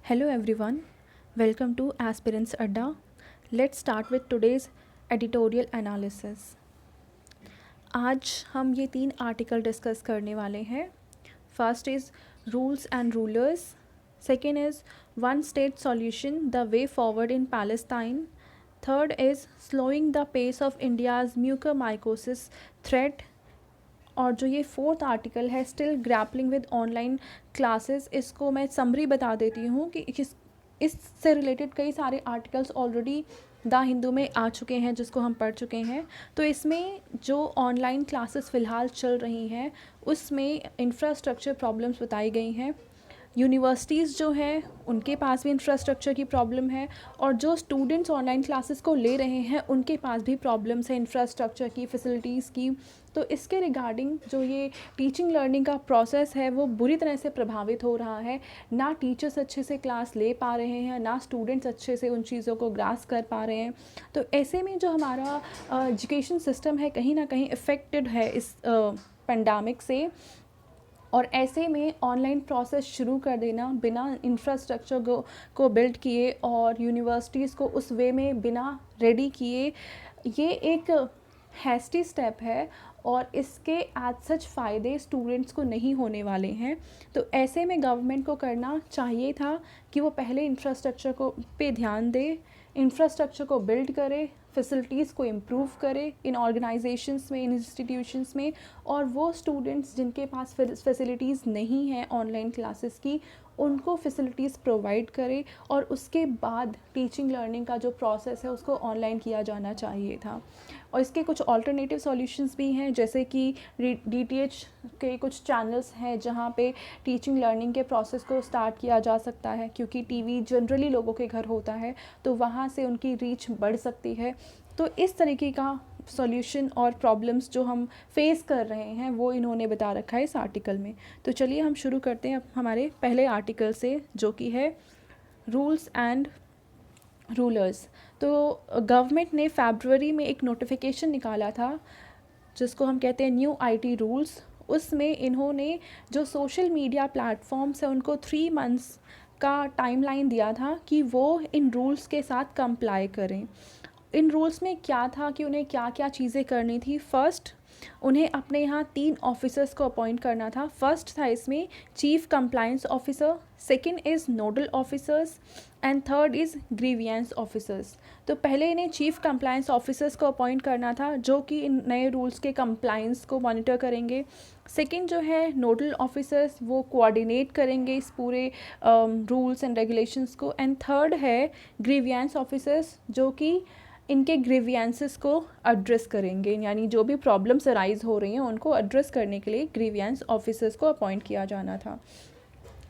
Hello everyone, welcome to Aspirants Adda. Let's start with today's editorial analysis. आज हम ये 3 article discuss करने वाले हैं. First is rules and rulers, second is one state solution the way forward in Palestine, third is slowing the pace of India's mucormycosis threat, और जो ये fourth article है still grappling with online classes, इसको मैं summary बता देती हूँ कि इससे रिलेटेड कई सारे आर्टिकल्स ऑलरेडी द हिंदू में आ चुके हैं जिसको हम पढ़ चुके हैं. तो इसमें जो ऑनलाइन क्लासेस फ़िलहाल चल रही हैं उसमें इंफ्रास्ट्रक्चर प्रॉब्लम्स बताई गई हैं. यूनिवर्सिटीज़ जो हैं उनके पास भी इंफ्रास्ट्रक्चर की प्रॉब्लम है, और जो स्टूडेंट्स ऑनलाइन क्लासेस को ले रहे हैं उनके पास भी प्रॉब्लम्स है इंफ्रास्ट्रक्चर की, फैसिलिटीज़ की. तो इसके रिगार्डिंग जो ये टीचिंग लर्निंग का प्रोसेस है वो बुरी तरह से प्रभावित हो रहा है. ना टीचर्स अच्छे से क्लास ले पा रहे हैं, ना स्टूडेंट्स अच्छे से उन चीज़ों को ग्रास्प कर पा रहे हैं. तो ऐसे में जो हमारा एजुकेशन सिस्टम है कहीं ना कहीं इफ़ेक्टेड है इस पेंडेमिक से. और ऐसे में ऑनलाइन प्रोसेस शुरू कर देना बिना इंफ्रास्ट्रक्चर को बिल्ड किए और यूनिवर्सिटीज़ को उस वे में बिना रेडी किए, ये एक हैस्टी स्टेप है और इसके एज सच फ़ायदे स्टूडेंट्स को नहीं होने वाले हैं. तो ऐसे में गवर्नमेंट को करना चाहिए था कि वो पहले इंफ्रास्ट्रक्चर को पे ध्यान दे, इंफ्रास्ट्रक्चर को बिल्ड करे, फैसिलिटीज़ को इम्प्रूव करे इन ऑर्गेनाइजेशंस में, इन इंस्टीट्यूशंस में, और वो स्टूडेंट्स जिनके पास फैसिलिटीज़ नहीं हैं ऑनलाइन क्लासेस की उनको फैसिलिटीज़ प्रोवाइड करे, और उसके बाद टीचिंग लर्निंग का जो प्रोसेस है उसको ऑनलाइन किया जाना चाहिए था. और इसके कुछ ऑल्टरनेटिव सॉल्यूशंस भी हैं, जैसे कि DTH के कुछ चैनल्स हैं जहाँ पे टीचिंग लर्निंग के प्रोसेस को स्टार्ट किया जा सकता है, क्योंकि टीवी जनरली लोगों के घर होता है तो वहाँ से उनकी रीच बढ़ सकती है. तो इस तरीके का सॉल्यूशन और प्रॉब्लम्स जो हम फेस कर रहे हैं वो इन्होंने बता रखा है इस आर्टिकल में. तो चलिए हम शुरू करते हैं हमारे पहले आर्टिकल से, जो कि है रूल्स एंड रूलर्स. तो गवर्नमेंट ने फरवरी में एक नोटिफिकेशन निकाला था जिसको हम कहते हैं न्यू IT रूल्स. उसमें इन्होंने जो सोशल मीडिया प्लेटफॉर्म्स हैं उनको 3 मंथ्स का टाइमलाइन दिया था कि वो इन रूल्स के साथ कंप्लाई करें. इन रूल्स में क्या था कि उन्हें क्या क्या चीज़ें करनी थी. फर्स्ट, उन्हें अपने यहाँ 3 ऑफिसर्स को अपॉइंट करना था. फर्स्ट था इसमें chief compliance officer, second is nodal officers and third is grievance officers. तो पहले इन्हें चीफ कंप्लायंस ऑफिसर्स को अपॉइंट करना था जो कि इन नए रूल्स के कंप्लायंस को मॉनिटर करेंगे. सेकंड जो है नोडल ऑफिसर्स, वो कोऑर्डिनेट करेंगे इस पूरे रूल्स एंड रेगुलेशंस को. एंड थर्ड है ग्रीवियंस ऑफिसर्स, जो कि इनके ग्रीवियंसेस को एड्रेस करेंगे, यानी जो भी प्रॉब्लम्स अराइज हो रही हैं उनको एड्रेस करने के लिए ग्रीवियंस ऑफिसर्स को अपॉइंट किया जाना था.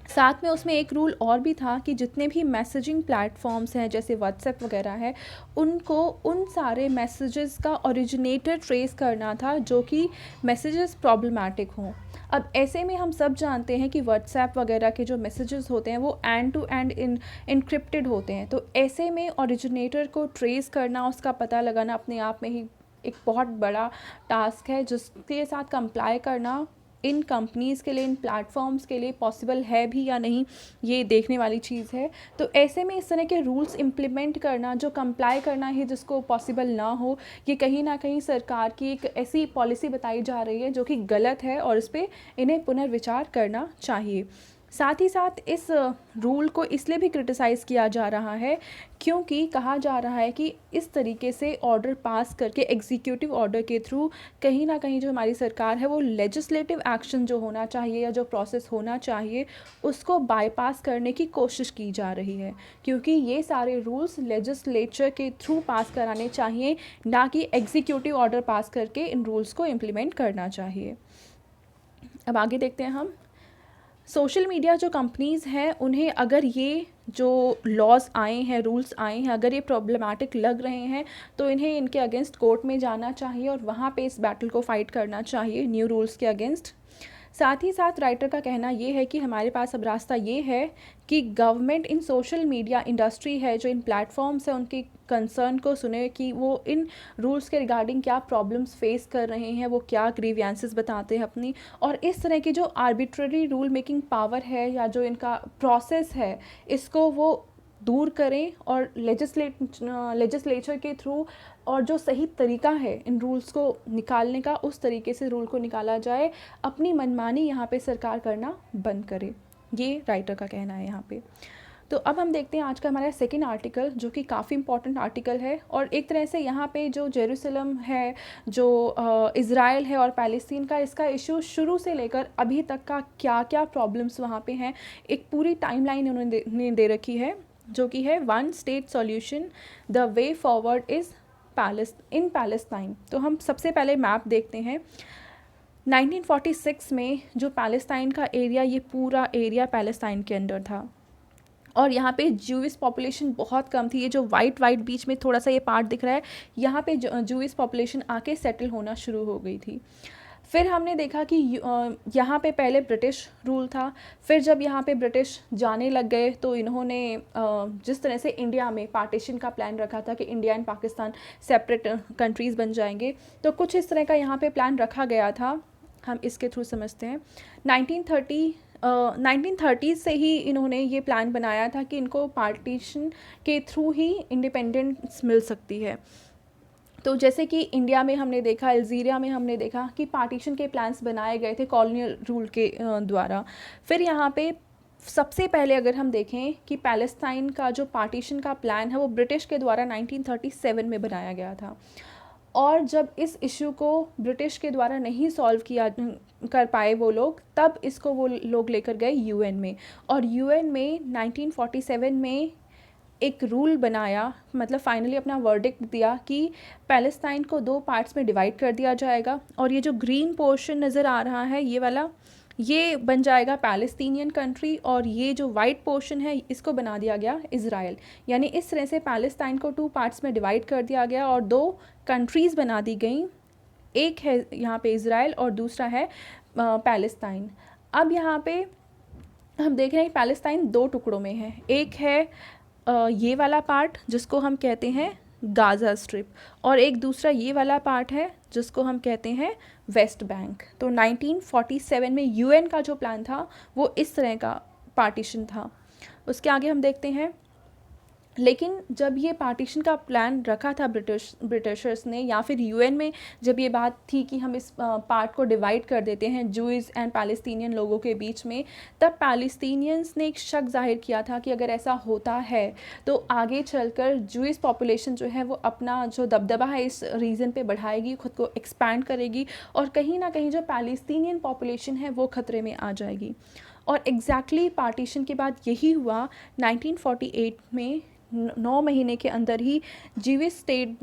साथ में उसमें एक रूल और भी था कि जितने भी मैसेजिंग प्लेटफॉर्म्स हैं जैसे व्हाट्सएप वगैरह है, उनको उन सारे मैसेजेस का ओरिजिनेटर ट्रेस करना था जो कि मैसेजेस प्रॉब्लमैटिक हों. अब ऐसे में हम सब जानते हैं कि व्हाट्सएप वगैरह के जो मैसेजेस होते हैं वो एंड टू एंड इनक्रिप्टेड होते हैं. तो ऐसे में ओरिजिनेटर को ट्रेस करना, उसका पता लगाना अपने आप में ही एक बहुत बड़ा टास्क है जिसके साथ कंप्लाई करना इन कंपनीज़ के लिए, इन प्लेटफॉर्म्स के लिए पॉसिबल है भी या नहीं, ये देखने वाली चीज़ है. तो ऐसे में इस तरह के रूल्स इम्प्लीमेंट करना, जो कंप्लाई करना है जिसको पॉसिबल ना हो, ये कहीं ना कहीं सरकार की एक ऐसी पॉलिसी बताई जा रही है जो कि गलत है और इस पर इन्हें पुनर्विचार करना चाहिए. साथ ही साथ इस रूल को इसलिए भी क्रिटिसाइज़ किया जा रहा है क्योंकि कहा जा रहा है कि इस तरीके से ऑर्डर पास करके, एग्जीक्यूटिव ऑर्डर के थ्रू, कहीं ना कहीं जो हमारी सरकार है वो लेजिस्लेटिव एक्शन जो होना चाहिए या जो प्रोसेस होना चाहिए उसको बाईपास करने की कोशिश की जा रही है. क्योंकि ये सारे रूल्स लेजिस्लेचर के थ्रू पास कराने चाहिए, ना कि एग्जीक्यूटिव ऑर्डर पास करके इन रूल्स को इम्प्लीमेंट करना चाहिए. अब आगे देखते हैं हम. सोशल मीडिया जो कंपनीज़ हैं उन्हें अगर ये जो लॉज आए हैं, रूल्स आए हैं, अगर ये प्रॉब्लमैटिक लग रहे हैं तो इन्हें इनके अगेंस्ट कोर्ट में जाना चाहिए और वहाँ पे इस बैटल को फाइट करना चाहिए न्यू रूल्स के अगेंस्ट. साथ ही साथ राइटर का कहना ये है कि हमारे पास अब रास्ता ये है कि government in social media industry है जो इन प्लेटफॉर्म्स है उनकी कंसर्न को सुने कि वो इन रूल्स के रिगार्डिंग क्या प्रॉब्लम्स फेस कर रहे हैं, वो क्या ग्रीवियंसेस बताते हैं अपनी, और इस तरह की जो आर्बिट्ररी रूल मेकिंग पावर है या जो इनका प्रोसेस है इसको वो दूर करें और लेजिस्लेचर के थ्रू और जो सही तरीका है इन रूल्स को निकालने का उस तरीके से रूल को निकाला जाए, अपनी मनमानी यहाँ पे सरकार करना बंद करे। ये राइटर का कहना है यहाँ पे। तो अब हम देखते हैं आज का हमारा सेकंड आर्टिकल जो कि काफ़ी इंपॉर्टेंट आर्टिकल है, और एक तरह से यहाँ पे जो जेरूसलम है, जो इज़राइल है और पैलेस्तीन का, इसका इशू शुरू से लेकर अभी तक का क्या क्या प्रॉब्लम्स वहाँ पे हैं, एक पूरी टाइमलाइन उन्होंने दे रखी है जो कि है one state solution the way forward is in Palestine. तो हम सबसे पहले मैप देखते हैं। 1946 में जो पैलेस्टाइन का एरिया, ये पूरा एरिया पैलेस्टाइन के अंडर था और यहाँ पे जूइश पॉपुलेशन बहुत कम थी। ये जो वाइट बीच में थोड़ा सा ये पार्ट दिख रहा है, यहाँ पे जूइश पॉपुलेशन आके सेटल होना शुरू हो गई थी। फिर हमने देखा कि यहाँ पे पहले ब्रिटिश रूल था, फिर जब यहाँ पे ब्रिटिश जाने लग गए तो इन्होंने जिस तरह से इंडिया में पार्टीशन का प्लान रखा था कि India and Pakistan separate countries बन जाएंगे, तो कुछ इस तरह का यहाँ पे प्लान रखा गया था। हम इसके थ्रू समझते हैं 1930 से ही इन्होंने ये प्लान बनाया था कि इनको पार्टीशन के थ्रू ही इंडिपेंडेंस मिल सकती है। तो जैसे कि इंडिया में हमने देखा, अल्जीरिया में हमने देखा कि पार्टीशन के प्लान्स बनाए गए थे कॉलोनियल रूल के द्वारा। फिर यहाँ पे सबसे पहले अगर हम देखें कि पैलेस्टाइन का जो पार्टीशन का प्लान है वो ब्रिटिश के द्वारा 1937 में बनाया गया था, और जब इस इशू को ब्रिटिश के द्वारा नहीं सॉल्व किया कर पाए वो लोग, तब इसको वो लोग लेकर गए यूएन में, और यूएन में 1947 में एक रूल बनाया, मतलब फाइनली अपना वर्डिक्ट दिया कि पैलेस्टाइन को 2 पार्ट्स में डिवाइड कर दिया जाएगा, और ये जो ग्रीन पोर्शन नज़र आ रहा है ये वाला, ये बन जाएगा पैलेस्टीनियन कंट्री, और ये जो वाइट पोर्शन है इसको बना दिया गया इज़राइल। यानी इस तरह से पैलेस्टाइन को 2 पार्ट्स में डिवाइड कर दिया गया और 2 कंट्रीज़ बना दी गई, एक है यहाँ पे इज़राइल और दूसरा है पैलेस्टाइन। अब यहाँ पे हम देख रहे हैं पैलेस्टाइन 2 टुकड़ों में है, एक है ये वाला पार्ट जिसको हम कहते हैं गाज़ा स्ट्रिप, और एक दूसरा ये वाला पार्ट है जिसको हम कहते हैं वेस्ट बैंक। तो 1947 में यूएन का जो प्लान था वो इस तरह का पार्टीशन था। उसके आगे हम देखते हैं, लेकिन जब ये पार्टीशन का प्लान रखा था ब्रिटिशर्स ने, या फिर यूएन में जब ये बात थी कि हम इस पार्ट को डिवाइड कर देते हैं जूइस एंड पैलेस्टीनियन लोगों के बीच में, तब पैलेस्टीनियंस ने एक शक जाहिर किया था कि अगर ऐसा होता है तो आगे चलकर जूइस पॉपुलेशन जो है वो अपना जो दबदबा है इस रीजन पे बढ़ाएगी, खुद को एक्सपैंड करेगी, और कहीं ना कहीं जो पैलेस्टीनियन पॉपुलेशन है वो ख़तरे में आ जाएगी। और एग्जैक्टली पार्टीशन के बाद यही हुआ। 1948 में 9 महीने के अंदर ही जीविश स्टेट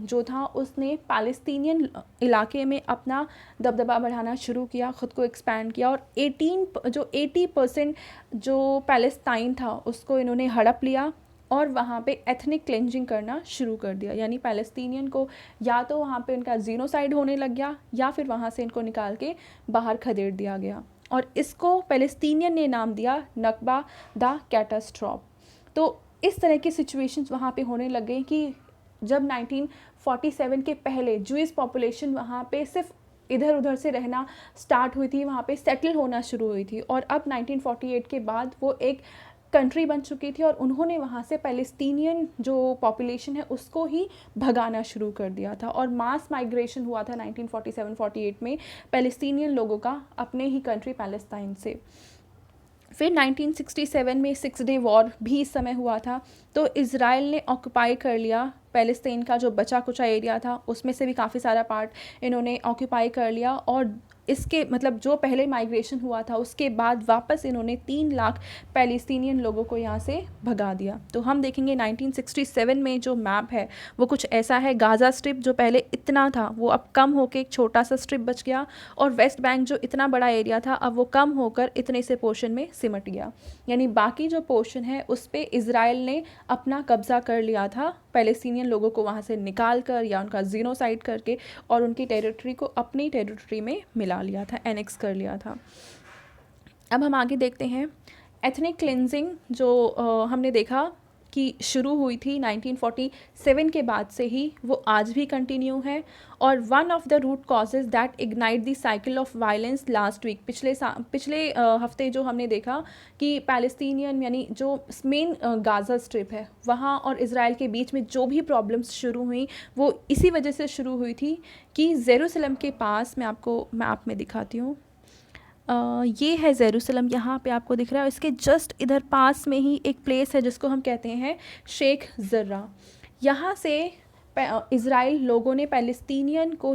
जो था उसने पैलेस्टीनियन इलाके में अपना दबदबा बढ़ाना शुरू किया, ख़ुद को एक्सपैंड किया, और 80% जो पैलेस्टाइन था उसको इन्होंने हड़प लिया और वहाँ पे एथनिक क्लेंजिंग करना शुरू कर दिया। यानी पैलेस्टीनियन को या तो वहाँ पे उनका जीनोसाइड होने लग गया या फिर वहाँ से इनको निकाल के बाहर खदेड़ दिया गया, और इसको पैलेस्टीनियन ने नाम दिया नकबा द कैटास्ट्रॉफ। तो इस तरह की सिचुएशंस वहाँ पे होने लग गई कि जब 1947 के पहले जूइश पॉपुलेशन वहाँ पे सिर्फ इधर उधर से रहना स्टार्ट हुई थी, वहाँ पे सेटल होना शुरू हुई थी, और अब 1948 के बाद वो एक कंट्री बन चुकी थी और उन्होंने वहाँ से पैलेस्टीनियन जो पॉपुलेशन है उसको ही भगाना शुरू कर दिया था, और मास माइग्रेशन हुआ था 1947-48 में पैलेस्टीनियन लोगों का अपने ही कंट्री पैलेस्टाइन से। फिर 1967 में 6 डे वॉर भी इस समय हुआ था, तो इज़राइल ने ऑक्यूपाई कर लिया पैलेस्टीन का जो बचा कुचा एरिया था, उसमें से भी काफ़ी सारा पार्ट इन्होंने ऑक्यूपाई कर लिया, और इसके मतलब जो पहले माइग्रेशन हुआ था उसके बाद वापस इन्होंने 3 लाख पैलेस्टीनियन लोगों को यहाँ से भगा दिया। तो हम देखेंगे 1967 में जो मैप है वो कुछ ऐसा है। गाज़ा स्ट्रिप जो पहले इतना था वो अब कम होकर एक छोटा सा स्ट्रिप बच गया, और वेस्ट बैंक जो इतना बड़ा एरिया था अब वो कम होकर इतने से पोर्शन में सिमट गया। यानी बाकी जो पोर्शन है उस पर इज़राइल ने अपना कब्ज़ा कर लिया था पैलेस्टीनियन लोगों को वहाँ से निकाल कर या उनका जीनोसाइड करके और उनकी टेरिटरी को अपनी टेरिटरी में मिला लिया था, एनेक्स कर लिया था। अब हम आगे देखते हैं एथनिक क्लिनजिंग जो हमने देखा कि शुरू हुई थी 1947 के बाद से ही, वो आज भी कंटिन्यू है। और one of the root causes that ignite the cycle of violence last week, पिछले हफ्ते जो हमने देखा कि पैलेस्टीनियन यानी जो मेन गाज़ा स्ट्रिप है वहाँ और इज़राइल के बीच में जो भी प्रॉब्लम्स शुरू हुई वो इसी वजह से शुरू हुई थी कि जेरूसलम के पास, मैं आपको मैप में दिखाती हूँ, ये है जेरूसलम, यहाँ पे आपको दिख रहा है। इसके जस्ट इधर पास में ही एक प्लेस है जिसको हम कहते हैं शेख ज़र्रा। यहाँ से इज़राइल लोगों ने पैलेस्टीनियन को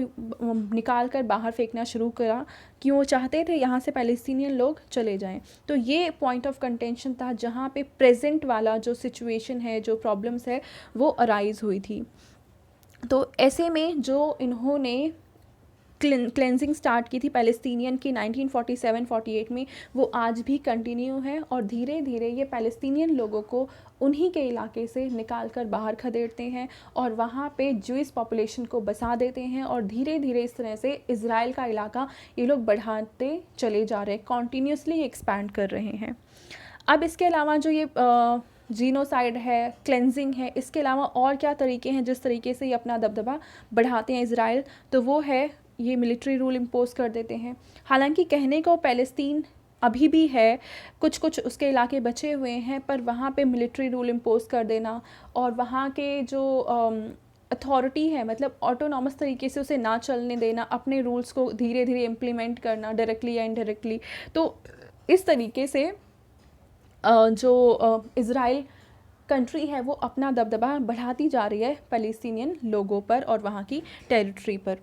निकाल कर बाहर फेंकना शुरू करा कि वो चाहते थे यहाँ से पैलेस्टीनियन लोग चले जाएं। तो ये पॉइंट ऑफ कंटेंशन था जहाँ पे प्रेजेंट वाला जो सिचुएशन है, जो प्रॉब्लम्स है, वो अराइज़ हुई थी। तो ऐसे में जो इन्होंने क्लेंजिंग स्टार्ट की थी पैलेस्टीनियन की 1947-48 में, वो आज भी कंटिन्यू है और धीरे धीरे ये पैलेस्टीनियन लोगों को उन्हीं के इलाके से निकाल कर बाहर खदेड़ते हैं और वहाँ पे ज्यूइश पॉपुलेशन को बसा देते हैं और धीरे धीरे इस तरह से इज़राइल का इलाका ये लोग बढ़ाते चले जा रहे हैं, कॉन्टीन्यूसली एक्सपैंड कर रहे हैं। अब इसके अलावा जो ये जीनोसाइड है, क्लेंजिंग है, इसके अलावा और क्या तरीके हैं जिस तरीके से ये अपना दबदबा बढ़ाते हैं इज़राइल, तो वो है ये मिलिट्री रूल इम्पोज कर देते हैं। हालांकि कहने को पैलेस्तीन अभी भी है, कुछ कुछ उसके इलाके बचे हुए हैं, पर वहाँ पे मिलिट्री रूल इम्पोज कर देना और वहाँ के जो अथॉरिटी है, मतलब ऑटोनॉमस तरीके से उसे ना चलने देना, अपने रूल्स को धीरे धीरे इम्प्लीमेंट करना डायरेक्टली या इनडायरेक्टली। तो इस तरीके से जो इज़राइल कंट्री है वो अपना दबदबा बढ़ाती जा रही है पैलेस्टीनियन लोगों पर और वहाँ की टेरिटरी पर।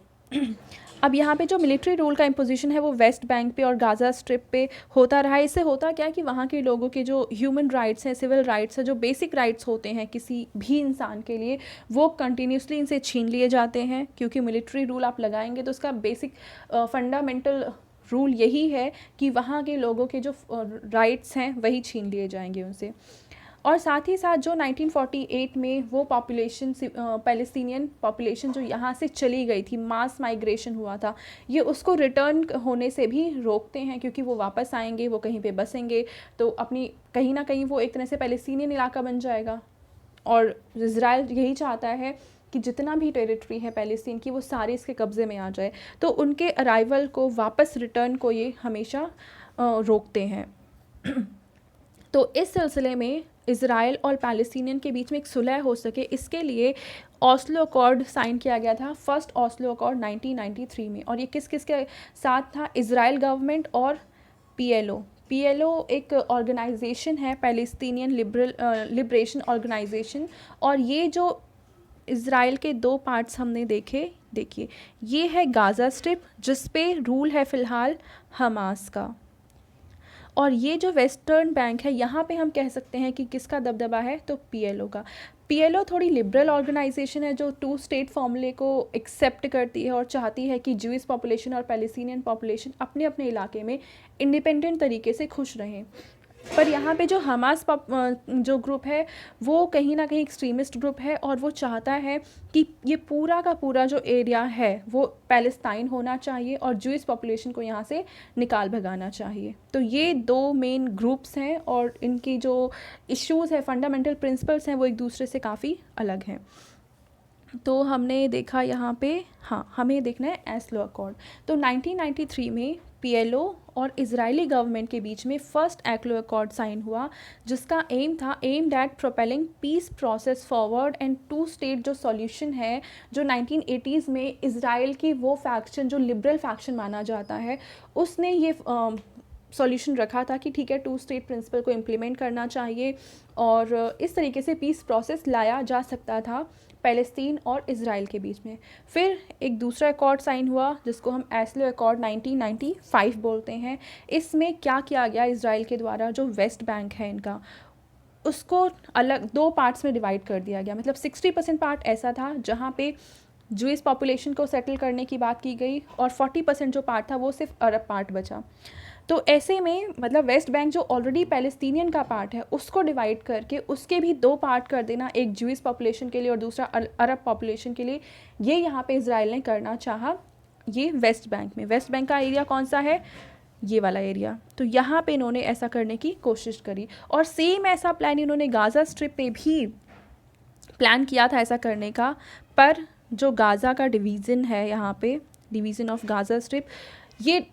अब यहाँ पे जो मिलिट्री रूल का इम्पोजिशन है वो वेस्ट बैंक पे और गाज़ा स्ट्रिप पे होता रहा है। इससे होता क्या कि वहाँ के लोगों के जो ह्यूमन राइट्स हैं, सिविल राइट्स हैं, जो बेसिक राइट्स होते हैं किसी भी इंसान के लिए, वो कंटिन्यूसली इनसे छीन लिए जाते हैं। क्योंकि मिलिट्री रूल आप लगाएंगे तो उसका बेसिक फंडामेंटल रूल यही है कि वहाँ के लोगों के जो राइट्स हैं वही छीन लिए जाएंगे उनसे। और साथ ही साथ जो 1948 में वो पॉपुलेशन, पैलेस्टीनियन पॉपुलेशन जो यहाँ से चली गई थी, मास माइग्रेशन हुआ था, ये उसको रिटर्न होने से भी रोकते हैं क्योंकि वो वापस आएंगे, वो कहीं पे बसेंगे तो अपनी कहीं ना कहीं वो एक तरह से पैलेस्टीनियन इलाका बन जाएगा। और इज़राइल यही चाहता है कि जितना भी टेरिटरी है पैलेस्टीन की वो सारे इसके कब्ज़े में आ जाए, तो उनके अराइवल को, वापस रिटर्न को ये हमेशा रोकते हैं। तो इस सिलसिले में इज़राइल और पैलेस्टीनियन के बीच में एक सुलह हो सके, इसके लिए ऑस्लो अकॉर्ड साइन किया गया था, फर्स्ट ऑस्लो अकॉर्ड 1993 में। और ये किस किस के साथ था? इज़राइल गवर्नमेंट और PLO। PLO एक ऑर्गेनाइजेशन है, पैलेस्टीनियन लिबरेशन ऑर्गेनाइजेशन। और ये जो इज़राइल के दो पार्ट्स हमने देखिए, ये है गाज़ा स्ट्रिप जिस पे रूल है फ़िलहाल हमास का, और ये जो वेस्टर्न बैंक है यहाँ पे हम कह सकते हैं कि किसका दबदबा है, तो PLO का। PLO थोड़ी लिबरल ऑर्गेनाइजेशन है जो 2 स्टेट फॉर्मूले को एक्सेप्ट करती है और चाहती है कि ज्यूइश पॉपुलेशन और पैलेस्टीनियन पॉपुलेशन अपने अपने इलाके में इंडिपेंडेंट तरीके से खुश रहें। पर यहाँ पे जो हमास जो ग्रुप है वो कहीं ना कहीं एक्सट्रीमिस्ट ग्रुप है और वो चाहता है कि ये पूरा का पूरा जो एरिया है वो पैलेस्टाइन होना चाहिए और ज्यूइश पॉपुलेशन को यहाँ से निकाल भगाना चाहिए। तो ये दो मेन ग्रुप्स हैं और इनकी जो इश्यूज़ है, फंडामेंटल प्रिंसिपल्स हैं, वो एक दूसरे से काफ़ी अलग हैं। तो हमने देखा यहाँ पे, हाँ, हमें देखना है ओस्लो अकॉर्ड। तो 1993 में PLO और इजरायली गवर्नमेंट के बीच में फर्स्ट ओस्लो अकॉर्ड साइन हुआ जिसका एम था aimed at propelling peace process forward and 2 state जो सॉल्यूशन है, जो 1980s में इजराइल की वो फैक्शन जो लिबरल फैक्शन माना जाता है उसने ये सॉल्यूशन रखा था कि ठीक है 2 स्टेट प्रिंसिपल को इम्प्लीमेंट करना चाहिए और इस तरीके से पीस प्रोसेस लाया जा सकता था पैलेस्टीन और इजराइल के बीच में। फिर एक दूसरा अकॉर्ड साइन हुआ जिसको हम ओस्लो अकॉर्ड 1995 बोलते हैं। इसमें क्या किया गया इजराइल के द्वारा, जो वेस्ट बैंक है इनका, उसको अलग 2 पार्ट्स में डिवाइड कर दिया गया। मतलब 60% पार्ट ऐसा था जहाँ पे ज्यूइश पॉपुलेशन को सेटल करने की बात की गई और 40% जो पार्ट था वो सिर्फ अरब पार्ट बचा। तो ऐसे में मतलब वेस्ट बैंक जो ऑलरेडी पैलेस्टीनियन का पार्ट है उसको डिवाइड करके उसके भी दो पार्ट कर देना, एक ज्यूइश पॉपुलेशन के लिए और दूसरा अरब पॉपुलेशन के लिए, ये यहाँ पे इजराइल ने करना चाहा। ये वेस्ट बैंक में, वेस्ट बैंक का एरिया कौन सा है, ये वाला एरिया, तो यहाँ पे इन्होंने ऐसा करने की कोशिश करी। और सेम ऐसा प्लान इन्होंने गाज़ा स्ट्रिप पे भी प्लान किया था ऐसा करने का, पर जो गाज़ा का डिवीज़न है यहाँ पे, डिवीज़न ऑफ गाज़ा स्ट्रिप, ये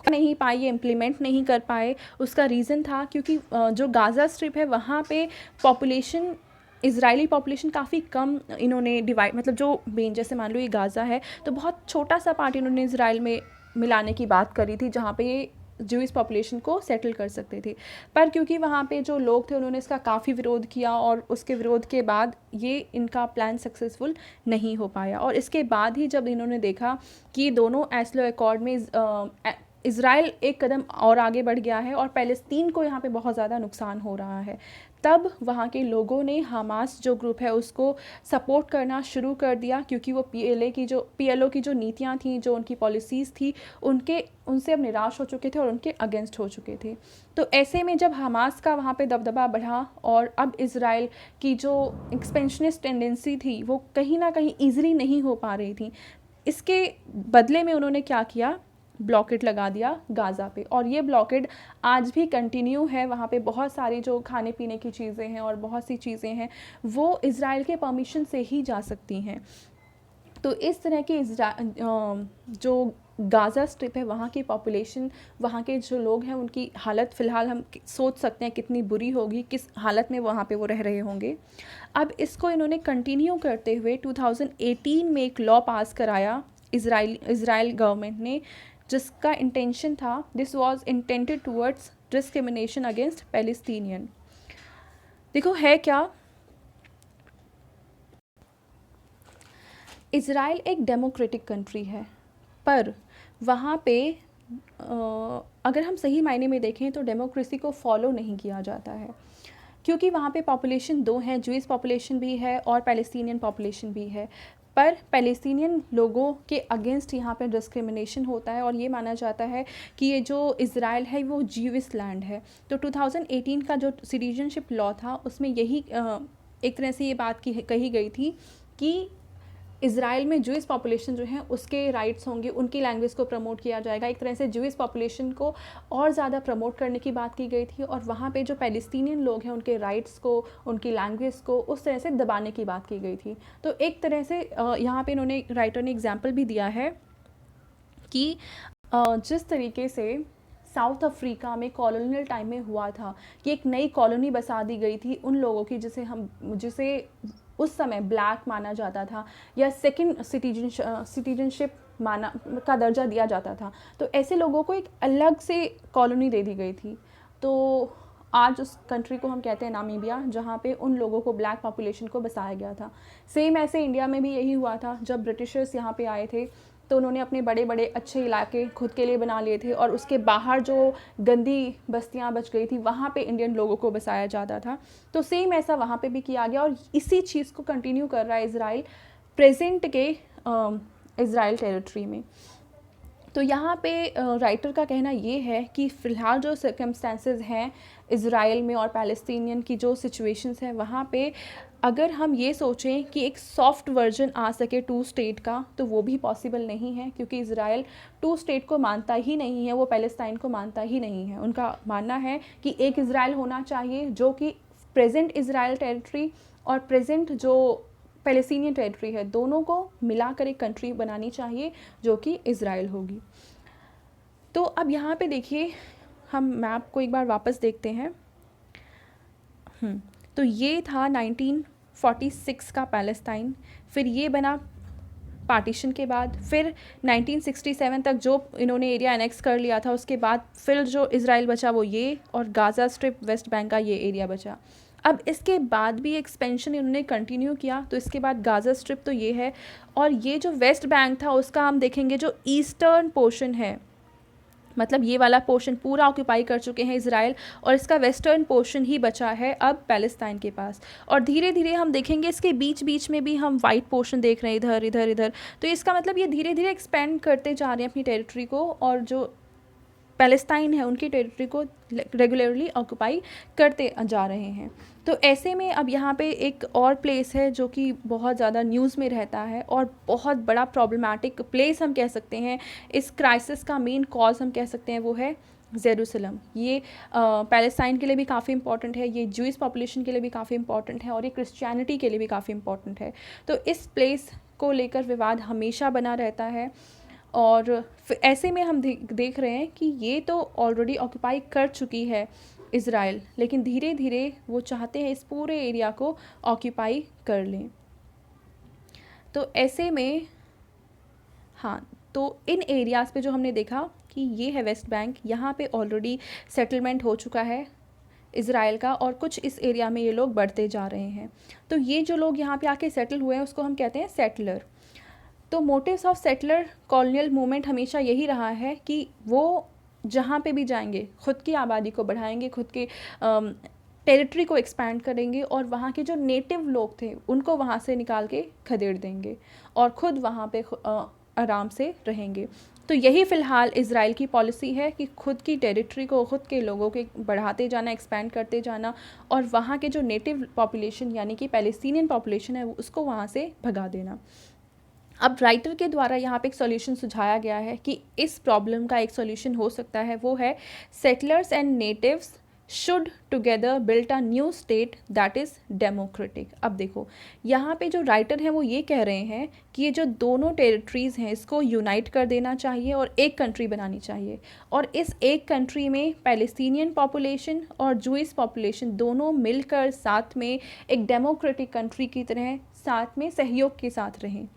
नहीं पाए, ये इम्प्लीमेंट नहीं कर पाए। उसका रीज़न था क्योंकि जो गाज़ा स्ट्रिप है वहाँ पे पॉपुलेशन, इजरायली पॉपुलेशन काफ़ी कम इन्होंने डिवाइड, मतलब जो मेन जैसे मान लो ये गाज़ा है तो बहुत छोटा सा पार्ट इन्होंने इसराइल में मिलाने की बात करी थी जहाँ पे ये ज्यूइश पॉपुलेशन को सेटल कर सकते थे। पर क्योंकि वहाँ पे जो लोग थे उन्होंने इसका काफ़ी विरोध किया और उसके विरोध के बाद ये इनका प्लान सक्सेसफुल नहीं हो पाया। और इसके बाद ही जब इन्होंने देखा कि दोनों एस्लो अकॉर्ड में इज़राइल एक कदम और आगे बढ़ गया है और पैलेस्तीन को यहाँ पे बहुत ज़्यादा नुकसान हो रहा है, तब वहाँ के लोगों ने हमास जो ग्रुप है उसको सपोर्ट करना शुरू कर दिया, क्योंकि वो पीएलओ की जो नीतियाँ थी, जो उनकी पॉलिसीज़ थी, उनसे अब निराश हो चुके थे और उनके अगेंस्ट हो चुके थे। तो ऐसे में जब हमास का वहाँ पे दबदबा बढ़ा और अब इज़राइल की जो एक्सपेंशनिस्ट टेंडेंसी थी वो कहीं ना कहीं ईजिली नहीं हो पा रही थी, इसके बदले में उन्होंने क्या किया, ब्लॉकेट लगा दिया गाज़ा पे। और ये ब्लॉकेट आज भी कंटिन्यू है। वहाँ पे बहुत सारी जो खाने पीने की चीज़ें हैं और बहुत सी चीज़ें हैं वो इज़राइल के परमिशन से ही जा सकती हैं। तो इस तरह के जो गाज़ा स्ट्रिप है वहाँ की पॉपुलेशन, वहाँ के जो लोग हैं उनकी हालत फ़िलहाल हम सोच सकते हैं कितनी बुरी होगी, किस हालत में वहाँ पे वो रह रहे होंगे। अब इसको इन्होंने कंटिन्यू करते हुए 2018 में एक लॉ पास कराया इज़राइल गवर्नमेंट ने, जिसका इंटेंशन था, this was intended towards discrimination against Palestinian. देखो है क्या, इज़राइल एक डेमोक्रेटिक कंट्री है, पर वहाँ पे अगर हम सही मायने में देखें तो डेमोक्रेसी को फॉलो नहीं किया जाता है, क्योंकि वहाँ पे पॉपुलेशन दो हैं, ज्यूइश पॉपुलेशन भी है और पैलेस्टीनियन पॉपुलेशन भी है। पर पैलेस्टीनियन लोगों के अगेंस्ट यहाँ पे डिस्क्रिमिनेशन होता है और ये माना जाता है कि ये जो इज़राइल है वो ज्यूइश लैंड है। तो 2018 का जो सिटीजनशिप लॉ था उसमें यही एक तरह से ये बात कही गई थी कि इज़राइल में ज्यूइश पॉपुलेशन जो है उसके राइट्स होंगे, उनकी लैंग्वेज को प्रमोट किया जाएगा। एक तरह से ज्यूइश पॉपुलेशन को और ज़्यादा प्रमोट करने की बात की गई थी और वहाँ पे जो पैलेस्टीनियन लोग हैं उनके राइट्स को, उनकी लैंग्वेज को उस तरह से दबाने की बात की गई थी। तो एक तरह से यहाँ पे इन्होंने, राइटर ने एग्जाम्पल भी दिया है कि जिस तरीके से साउथ अफ्रीका में कॉलोनियल टाइम में हुआ था कि एक नई कॉलोनी बसा दी गई थी उन लोगों की जिसे उस समय ब्लैक माना जाता था या सेकंड सिटीजनशिप का दर्जा दिया जाता था, तो ऐसे लोगों को एक अलग से कॉलोनी दे दी गई थी। तो आज उस कंट्री को हम कहते हैं नामीबिया, जहाँ पे उन लोगों को, ब्लैक पॉपुलेशन को बसाया गया था। सेम ऐसे इंडिया में भी यही हुआ था, जब ब्रिटिशर्स यहाँ पे आए थे तो उन्होंने अपने बड़े बड़े अच्छे इलाके खुद के लिए बना लिए थे और उसके बाहर जो गंदी बस्तियां बच गई थी वहाँ पे इंडियन लोगों को बसाया जाता था। तो सेम ऐसा वहाँ पे भी किया गया और इसी चीज़ को कंटिन्यू कर रहा है इज़राइल प्रेजेंट के इज़राइल टेरिटरी में। तो यहाँ पे राइटर का कहना ये है कि फ़िलहाल जो सर्कमस्टेंसेस हैं इज़राइल में और पैलेस्टीनियन की जो सिचुएशंस हैं वहाँ पे, अगर हम ये सोचें कि एक सॉफ्ट वर्जन आ सके टू स्टेट का, तो वो भी पॉसिबल नहीं है, क्योंकि इज़राइल टू स्टेट को मानता ही नहीं है, वो पैलेस्टाइन को मानता ही नहीं है। उनका मानना है कि एक इज़राइल होना चाहिए जो कि प्रेजेंट इज़राइल टेरिटरी और प्रेजेंट जो पैलेस्टीनियन टेरिटरी है दोनों को मिलाकर एक कंट्री बनानी चाहिए जो कि इज़राइल होगी। तो अब यहाँ पे देखिए, हम मैप को एक बार वापस देखते हैं। तो ये था 1946 का पैलेस्टाइन, फिर ये बना पार्टीशन के बाद, फिर 1967 तक जो इन्होंने एरिया एनेक्स कर लिया था उसके बाद फिर जो इज़राइल बचा वो ये, और गाज़ा स्ट्रिप वेस्ट बैंक का ये एरिया बचा। अब इसके बाद भी एक्सपेंशन इन्होंने कंटिन्यू किया, तो इसके बाद गाज़ा स्ट्रिप तो ये है, और ये जो वेस्ट बैंक था उसका हम देखेंगे जो ईस्टर्न पोर्शन है, मतलब ये वाला पोर्शन पूरा ऑक्यूपाई कर चुके हैं इज़राइल और इसका वेस्टर्न पोर्शन ही बचा है अब पैलेस्टाइन के पास। और धीरे धीरे हम देखेंगे इसके बीच बीच में भी हम वाइट पोर्शन देख रहे हैं, इधर इधर इधर। तो इसका मतलब ये धीरे धीरे एक्सपेंड करते जा रहे हैं अपनी टेरिटरी को, और जो पैलेस्टाइन है उनकी टेरिटरी को रेगुलरली ऑक्यूपाई करते जा रहे हैं। तो ऐसे में अब यहाँ पे एक और प्लेस है जो कि बहुत ज़्यादा न्यूज़ में रहता है और बहुत बड़ा प्रॉब्लमैटिक प्लेस हम कह सकते हैं, इस क्राइसिस का मेन कॉज हम कह सकते हैं वो है जेरूसलम। ये पैलेस्टाइन के लिए भी काफ़ी इंपॉर्टेंट है, ये जूइश पॉपुलेशन के लिए भी काफ़ी इंपॉर्टेंट है और ये क्रिश्चियनिटी के लिए भी काफ़ी इंपॉर्टेंट है। तो इस प्लेस को लेकर विवाद हमेशा बना रहता है और ऐसे में हम देख रहे हैं कि ये तो ऑलरेडी ऑक्यूपाई कर चुकी है इज़राइल, लेकिन धीरे धीरे वो चाहते हैं इस पूरे एरिया को ऑक्यूपाई कर लें। तो ऐसे में हाँ, तो इन एरियाज़ पे जो हमने देखा कि ये है वेस्ट बैंक, यहाँ पे ऑलरेडी सेटलमेंट हो चुका है इज़राइल का और कुछ इस एरिया में ये लोग बढ़ते जा रहे हैं। तो ये जो लोग यहाँ पे आके सेटल हुए हैं उसको हम कहते हैं सेटलर। तो motives of settler colonial movement हमेशा यही रहा है कि वो जहाँ पे भी जाएंगे खुद की आबादी को बढ़ाएंगे, खुद के टेरिटरी को एक्सपैंड करेंगे और वहाँ के जो नेटिव लोग थे उनको वहाँ से निकाल के खदेड़ देंगे और ख़ुद वहाँ पे आराम से रहेंगे। तो यही फ़िलहाल इज़राइल की पॉलिसी है कि खुद की टेरिटरी को, खुद के लोगों के बढ़ाते जाना, एक्सपैंड करते जाना और वहाँ के जो नेटिव पॉपुलेशन यानी कि पैलेस्टीनियन पॉपुलेशन है उसको वहाँ से भगा देना। अब राइटर के द्वारा यहाँ पे एक सॉल्यूशन सुझाया गया है कि इस प्रॉब्लम का एक सॉल्यूशन हो सकता है, वो है settlers and natives should together built a new state that is democratic. अब देखो यहाँ पे जो राइटर हैं वो ये कह रहे हैं कि ये जो दोनों टेरिटरीज़ हैं इसको यूनाइट कर देना चाहिए और एक कंट्री बनानी चाहिए और इस एक कंट्री में पैलेस्टीनियन पॉपुलेशन और जूइश पॉपुलेशन दोनों मिलकर साथ में एक डेमोक्रेटिक कंट्री की तरह साथ में सहयोग के साथ रहें।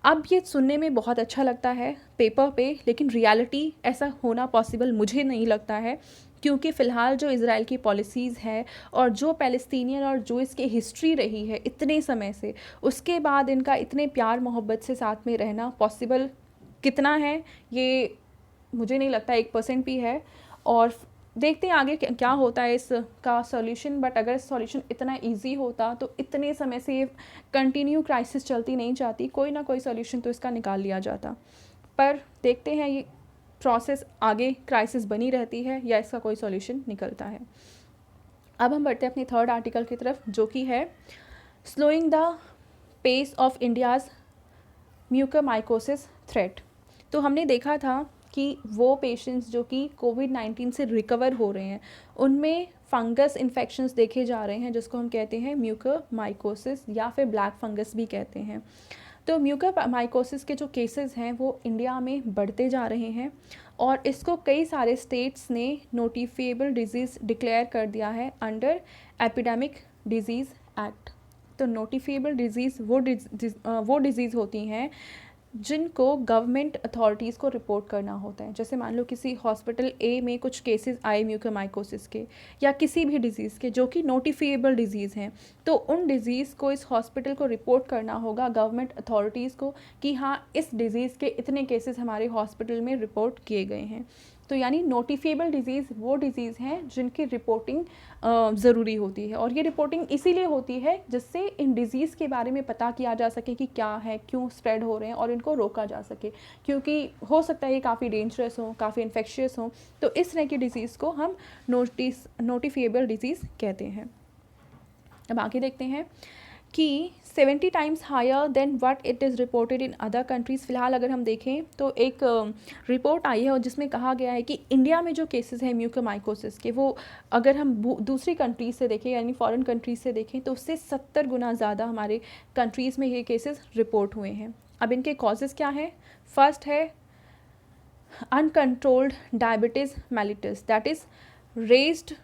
अब ये सुनने में बहुत अच्छा लगता है पेपर पे, लेकिन रियलिटी ऐसा होना पॉसिबल मुझे नहीं लगता है, क्योंकि फ़िलहाल जो इज़राइल की पॉलिसीज़ है और जो पैलेस्टीनियन और जूइश की हिस्ट्री रही है इतने समय से, उसके बाद इनका इतने प्यार मोहब्बत से साथ में रहना पॉसिबल कितना है ये मुझे नहीं लगता 1% भी है। और देखते हैं आगे क्या होता है इसका सॉल्यूशन। बट अगर सॉल्यूशन इतना इजी होता तो इतने समय से ये कंटिन्यू क्राइसिस चलती नहीं जाती, कोई ना कोई सॉल्यूशन तो इसका निकाल लिया जाता। पर देखते हैं ये प्रोसेस आगे क्राइसिस बनी रहती है या इसका कोई सॉल्यूशन निकलता है। अब हम बढ़ते हैं अपने थर्ड आर्टिकल की तरफ, जो कि है slowing the pace of India's mucormycosis threat. तो हमने देखा था कि वो पेशेंट्स जो कि कोविड-19 से रिकवर हो रहे हैं उनमें फंगस इन्फेक्शंस देखे जा रहे हैं, जिसको हम कहते हैं म्यूकोरमाइकोसिस या फिर ब्लैक फंगस भी कहते हैं। तो म्यूकोरमाइकोसिस के जो केसेस हैं वो इंडिया में बढ़ते जा रहे हैं और इसको कई सारे स्टेट्स ने नोटिफिएबल डिजीज़ डिक्लेयर कर दिया है अंडर एपिडेमिक डिजीज़ एक्ट। तो नोटिफिएबल डिजीज़ वो डिजीज़ होती हैं जिनको गवर्नमेंट अथॉरिटीज़ को रिपोर्ट करना होता है। जैसे मान लो किसी हॉस्पिटल ए में कुछ केसेस आए म्यूकोरमाइकोसिस के या किसी भी डिज़ीज़ के जो कि नोटिफिएबल डिज़ीज़ हैं, तो उन डिज़ीज़ को इस हॉस्पिटल को रिपोर्ट करना होगा गवर्नमेंट अथॉरिटीज़ को कि हाँ इस डिज़ीज़ के इतने केसेस हमारे हॉस्पिटल में रिपोर्ट किए गए हैं। तो यानी नोटिफिएबल डिज़ीज़ वो डिज़ीज़ हैं जिनकी रिपोर्टिंग ज़रूरी होती है और ये रिपोर्टिंग इसीलिए होती है जिससे इन डिज़ीज़ के बारे में पता किया जा सके कि क्या है, क्यों स्प्रेड हो रहे हैं और इनको रोका जा सके, क्योंकि हो सकता है ये काफ़ी डेंजरस हो, काफ़ी इन्फेक्शियस हो। तो इस तरह की डिज़ीज़ को हम नोटिफिएबल डिज़ीज़ कहते हैं। अब आगे देखते हैं कि 70 times higher than what it is reported in other countries. फ़िलहाल अगर हम देखें तो एक रिपोर्ट आई है और जिसमें कहा गया है कि इंडिया में जो केसेस हैं म्यूकोरमाइकोसिस के वो अगर हम दूसरी कंट्रीज़ से देखें यानी फॉरेन कंट्रीज़ से देखें तो उससे 70 गुना ज़्यादा हमारे कंट्रीज़ में ये केसेस रिपोर्ट हुए हैं। अब इनके कॉजेज़ क्या हैं? फर्स्ट है uncontrolled diabetes mellitus, that is raised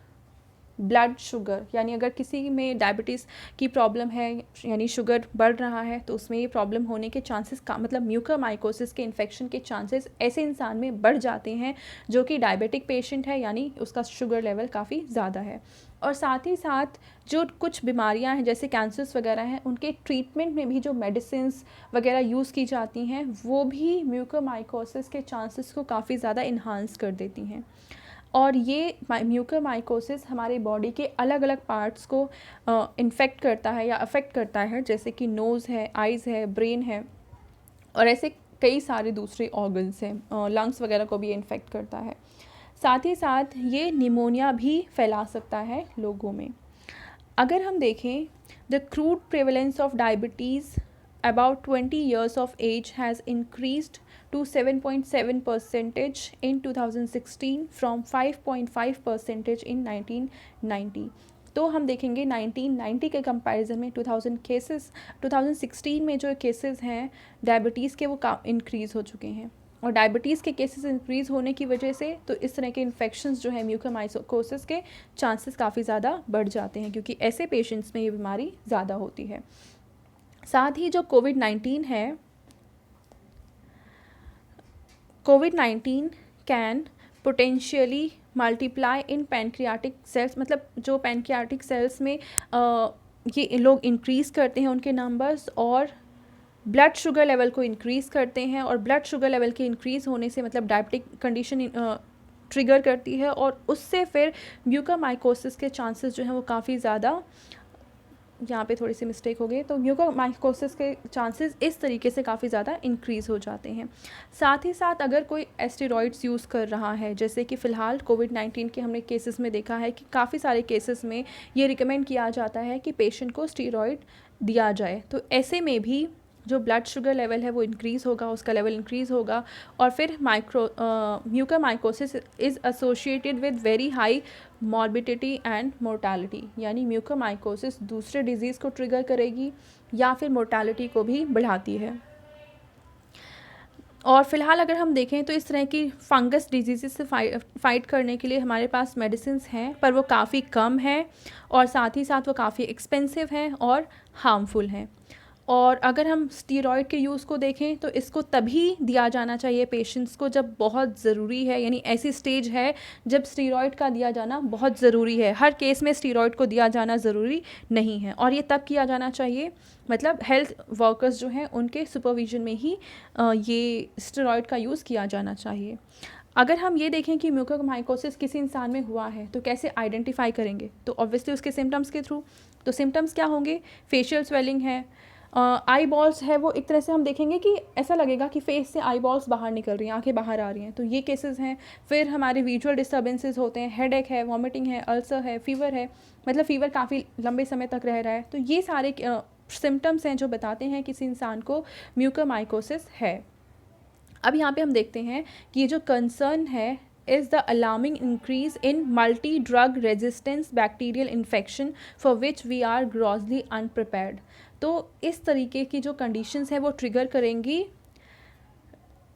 blood sugar, यानी अगर किसी में डायबिटीज़ की प्रॉब्लम है यानी शुगर बढ़ रहा है तो उसमें ये प्रॉब्लम होने के चांसेस का मतलब म्यूकोरमाइकोसिस के इन्फेक्शन के चांसेस ऐसे इंसान में बढ़ जाते हैं जो कि डायबिटिक पेशेंट है यानी उसका शुगर लेवल काफ़ी ज़्यादा है। और साथ ही साथ जो कुछ बीमारियां हैं जैसे कैंसर्स वगैरह हैं उनके ट्रीटमेंट में भी जो मेडिसिन्स वगैरह यूज़ की जाती हैं वो भी म्यूकोरमाइकोसिस के चांसेस को काफ़ी ज़्यादा इन्हांस कर देती हैं। और ये म्यूकोरमाइकोसिस हमारे बॉडी के अलग अलग पार्ट्स को इन्फेक्ट करता है या अफेक्ट करता है, जैसे कि नोज़ है, आइज़ है, ब्रेन है और ऐसे कई सारे दूसरे ऑर्गन्स हैं, लंग्स वगैरह को भी इन्फेक्ट करता है। साथ ही साथ ये निमोनिया भी फैला सकता है लोगों में। अगर हम देखें, the crude prevalence of diabetes about 20 years of age has increased to 7.7% in 2016 from 5.5% in 1990। तो हम देखेंगे 1990 के कंपैरिजन में 2016 में जो केसेस हैं डायबिटीज़ के वो इंक्रीज़ हो चुके हैं। और डायबिटीज़ के केसेस इंक्रीज़ होने की वजह से तो इस तरह के इन्फेक्शंस जो है म्यूकोरमाइकोसिस के चांसेस काफ़ी ज़्यादा बढ़ जाते हैं, क्योंकि ऐसे पेशेंट्स में ये बीमारी ज़्यादा होती है। साथ ही जो कोविड-19 है, कोविड-19 can potentially multiply in pancreatic cells, मतलब जो पैनक्रियाटिक सेल्स में ये लोग इंक्रीज़ करते हैं उनके नंबर्स, और ब्लड शुगर लेवल को इंक्रीज़ करते हैं, और ब्लड शुगर लेवल के इंक्रीज़ होने से मतलब डायबिटिक कंडीशन ट्रिगर करती है, और उससे फिर म्यूकोरमाइकोसिस के चांसेस जो हैं वो काफ़ी ज़्यादा, यहाँ पे थोड़ी सी मिस्टेक हो गई, तो म्यूकोरमाइकोसिस के चांसेस इस तरीके से काफ़ी ज़्यादा इंक्रीज़ हो जाते हैं। साथ ही साथ अगर कोई एस्टेरॉइड्स यूज़ कर रहा है, जैसे कि फ़िलहाल कोविड-19 के हमने केसेस में देखा है कि काफ़ी सारे केसेस में ये रिकमेंड किया जाता है कि पेशेंट को स्टेरॉइड दिया जाए, तो ऐसे में भी जो ब्लड शुगर लेवल है वो इंक्रीज़ होगा, उसका लेवल इंक्रीज़ होगा, और फिर mucormycosis is associated with very high morbidity and mortality, यानी म्यूकोरमाइकोसिस दूसरे डिजीज़ को ट्रिगर करेगी या फिर मोर्टालिटी को भी बढ़ाती है। और फ़िलहाल अगर हम देखें तो इस तरह की फंगस डिजीज़ से फ़ाइट करने के लिए हमारे पास मेडिसिन्स हैं, पर वो काफ़ी कम है, और साथ ही साथ वो काफ़ी एक्सपेंसिव हैं और हार्मफुल हैं। और अगर हम स्टीरॉयड के यूज़ को देखें तो इसको तभी दिया जाना चाहिए पेशेंट्स को जब बहुत ज़रूरी है, यानी ऐसी स्टेज है जब स्टीरॉयड का दिया जाना बहुत ज़रूरी है। हर केस में स्टीरॉयड को दिया जाना ज़रूरी नहीं है, और ये तब किया जाना चाहिए, मतलब हेल्थ वर्कर्स जो हैं उनके सुपरविजन में ही ये स्टीरॉयड का यूज़ किया जाना चाहिए। अगर हम ये देखें कि म्यूकोरमाइकोसिस किसी इंसान में हुआ है तो कैसे आइडेंटिफाई करेंगे, तो ऑब्वियसली उसके सिम्टम्स के थ्रू। तो सिम्टम्स क्या होंगे? फेशियल स्वेलिंग है, आई बॉल्स है, वो एक तरह से हम देखेंगे कि ऐसा लगेगा कि फेस से आई बॉल्स बाहर निकल रही हैं, आंखें बाहर आ रही हैं, तो ये केसेस हैं। फिर हमारे विजुअल डिस्टर्बेंसेस होते हैं, हेडेक है, वॉमिटिंग है, अल्सर है, फीवर है, मतलब फीवर काफ़ी लंबे समय तक रह रहा है, तो ये सारे सिम्टम्स हैं जो बताते हैं किसी इंसान को म्यूकोरमाइकोसिस है। अब यहाँ पे हम देखते हैं कि ये जो कंसर्न है is the alarming increase in multi-drug resistance bacterial infection for which we are grossly unprepared। तो इस तरीके की जो कंडीशंस है वो ट्रिगर करेंगी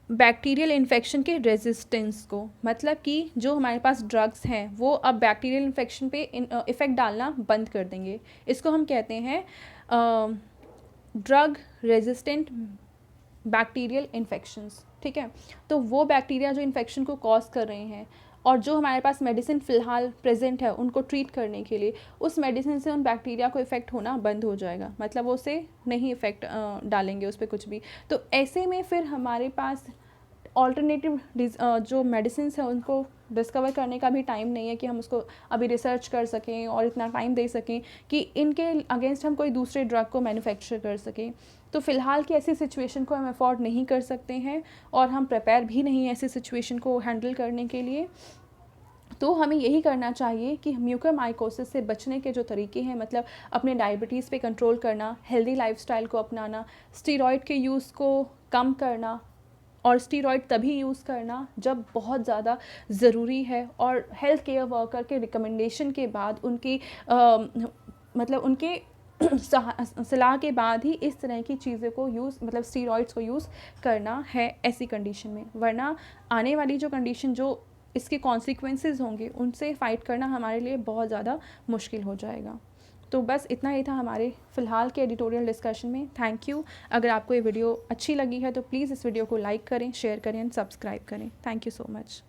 बैक्टीरियल इन्फेक्शन के रेजिस्टेंस को, मतलब कि जो हमारे पास ड्रग्स हैं वो अब बैक्टीरियल इन्फेक्शन पे इफ़ेक्ट डालना बंद कर देंगे। इसको हम कहते हैं ड्रग रेजिस्टेंट बैक्टीरियल इन्फेक्शंस, ठीक है। तो वो बैक्टीरिया जो इन्फेक्शन को कॉज कर रहे हैं, और जो हमारे पास मेडिसिन फ़िलहाल प्रेजेंट है उनको ट्रीट करने के लिए, उस मेडिसिन से उन बैक्टीरिया को इफ़ेक्ट होना बंद हो जाएगा, मतलब वो उसे नहीं इफ़ेक्ट डालेंगे उस पर कुछ भी। तो ऐसे में फिर हमारे पास ऑल्टरनेटिव जो मेडिसिन है उनको डिस्कवर करने का भी टाइम नहीं है कि हम उसको अभी रिसर्च कर सकें और इतना टाइम दे सकें कि इनके अगेंस्ट हम कोई दूसरे ड्रग को मैन्युफैक्चर कर सकें। तो फ़िलहाल की ऐसी सिचुएशन को हम अफोर्ड नहीं कर सकते हैं, और हम प्रिपेयर भी नहीं हैं ऐसी सिचुएशन को हैंडल करने के लिए। तो हमें यही करना चाहिए कि म्यूकोरमाइकोसिस से बचने के जो तरीके हैं, मतलब अपने डायबिटीज़ पे कंट्रोल करना, हेल्दी लाइफस्टाइल को अपनाना, स्टीरॉयड के यूज़ को कम करना, और स्टीरॉयड तभी यूज़ करना जब बहुत ज़्यादा ज़रूरी है, और हेल्थ केयर वर्कर के रिकमेंडेशन के बाद उनकी मतलब उनके सलाह के बाद ही इस तरह की चीज़ों को यूज़, मतलब स्टीरॉयड्स को यूज़ करना है ऐसी कंडीशन में, वरना आने वाली जो कंडीशन जो इसके कॉन्सिक्वेंसेस होंगे उनसे फ़ाइट करना हमारे लिए बहुत ज़्यादा मुश्किल हो जाएगा। तो बस इतना ही था हमारे फ़िलहाल के एडिटोरियल डिस्कशन में। Thank you. अगर आपको ये वीडियो अच्छी लगी है तो प्लीज़ इस वीडियो को लाइक करें, शेयर करें एंड सब्सक्राइब करें। Thank you so much.